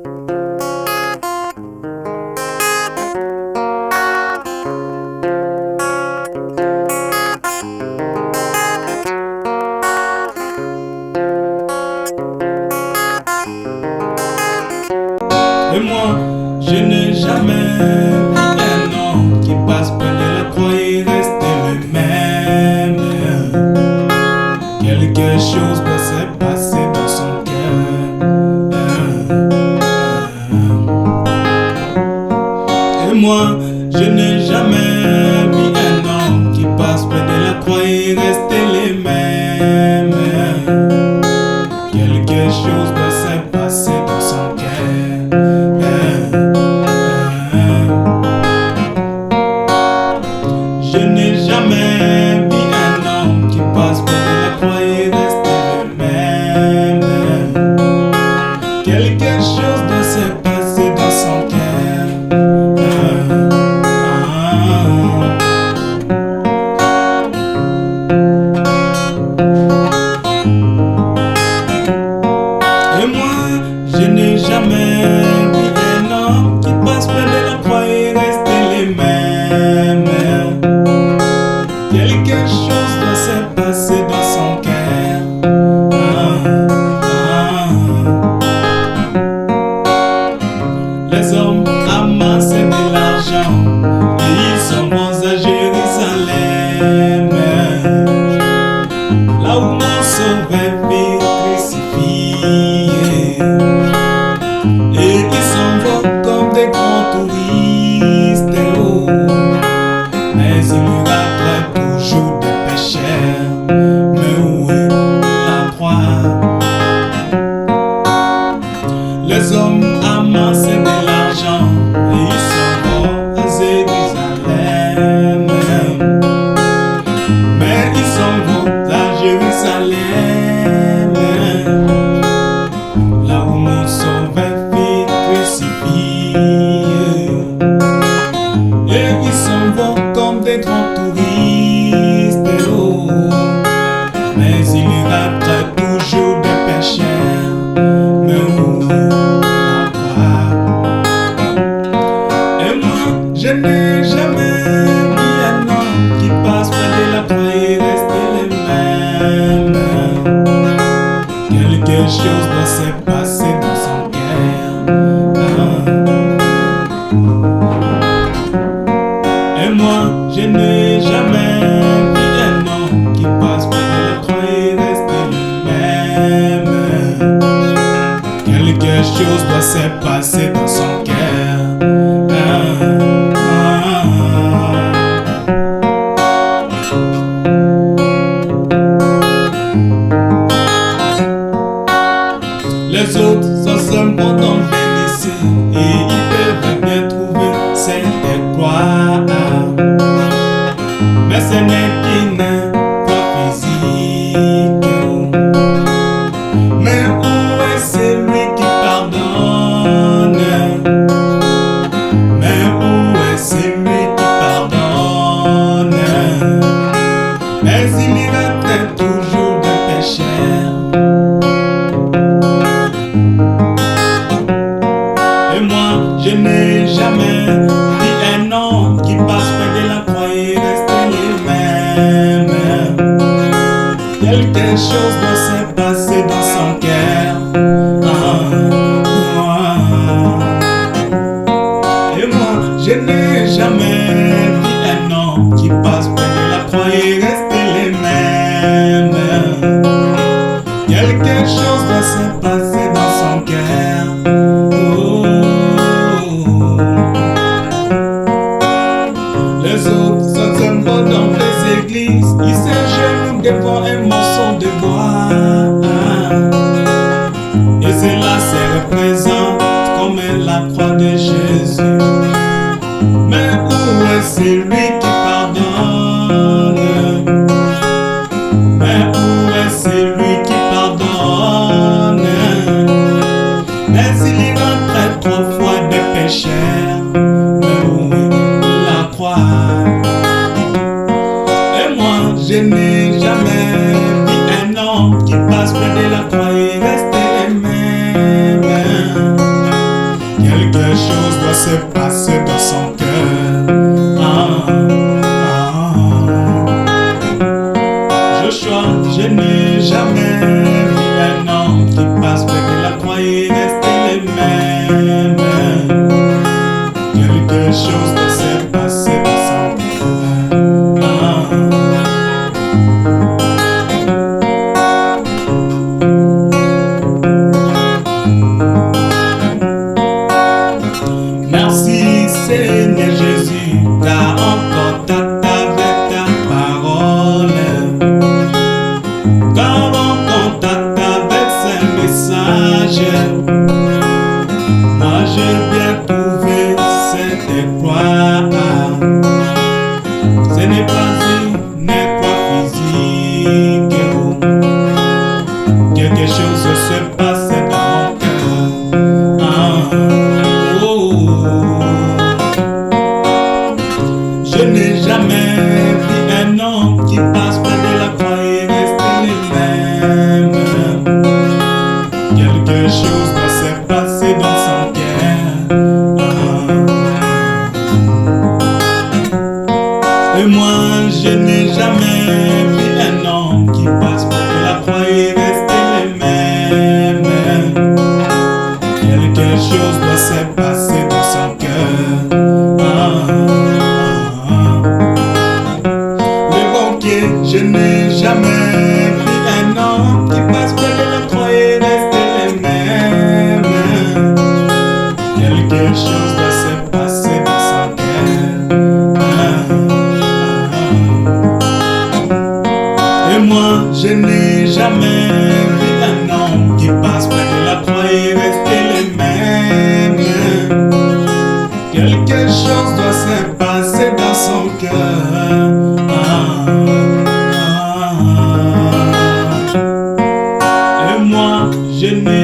Et moi, je n'ai jamais vu un homme qui passe près de la croix et reste le même. Quelque chose doit se passer dans son cœur. Et moi, je n'ai jamais vu un homme qui passe près de la croix et reste le même. Quelque chose doit se passer dans son cœur. Je n'ai jamais vu un homme qui passe près de la croix et reste le même. Quelque chose doit se passer dans son cœur. Et moi, je n'ai jamais vu un homme qui passe près de la croix et reste le même. Quelque chose doit se passer dans son cœur. Les hommes amassent de l'argent et ils sont bons à Jérusalem, là où mon sauveur fut crucifié. Et ils s'en vont comme des grands touristes, oh. Mais il y aura toujours des pécheurs. Mais où est la croix? Les hommes amassent de l'argent et ils s'en vont à Jérusalem. Mais ils s'en vont à Jérusalem, là où mon sauveur fut crucifié. Et ils s'en vont comme des grands touristes, oh. Mais il y aura toujours des pécheurs. Mais où est la croix? Et moi, je n'ai jamais vu un homme qui passe près de la croix et reste le même. Quelque chose doit se passer dans son cœur. Et moi, je n'ai jamais vu un homme qui passe près de la croix et reste le même. Quelque chose doit se passer dans son cœur. Les autres sont simplement bénissés et ils peuvent bien trouver cette gloire. Mais ce n'est qu'une gloire physique. Mais où est celui qui pardonne? Mais où est celui qui pardonne? Mais il y reste toujours des pécheurs. Et moi, je n'ai jamais vu un homme qui passe près de la croix et reste le même. Quelque chose doit se passer dans son cœur. Et moi, je n'ai jamais vu un homme qui passe près de la croix et reste le même. Quelque chose doit se passer dans son cœur. Les autres sont seulement dans les églises, ils s'agenouillent devant un morceau de bois. Et cela se représente comme la croix de Jésus. Mais où est celui qui pardonne? Mais où est celui qui pardonne? Mais il y rentre 3 fois de pécheurs. Mais où est la croix? Et moi, je n'ai jamais vu un homme qui passe près de la croix et reste le même. se passer dans son cœur. Je n'ai jamais vu un homme qui passe près de la croix et rester les mêmes. Quelque chose ne s'est passé dans son cœur. Merci Seigneur Jésus, t'as encore tâté avec ta parole. Car en contact avec ces messages, moi j'ai bien trouvé cette croix. Ce n'est pas une croix physique. Quelque chose se passe dans mon cœur. Je n'ai jamais vu un homme qui passe près de la croix et reste les mêmes. Quelque chose doit se passer dans son cœur. Et moi, je n'ai jamais vu un homme qui passe près de la croix et reste les mêmes. Quelque chose doit se passer dans son cœur. Je n'ai jamais vu un homme qui passe près de la croix et reste les mêmes. Quelque chose doit se passer dans son cœur. Et moi, je n'ai jamais vu un homme qui passe près de la croix et reste les mêmes. Quelque chose doit se passer dans son cœur. Et moi, je n'ai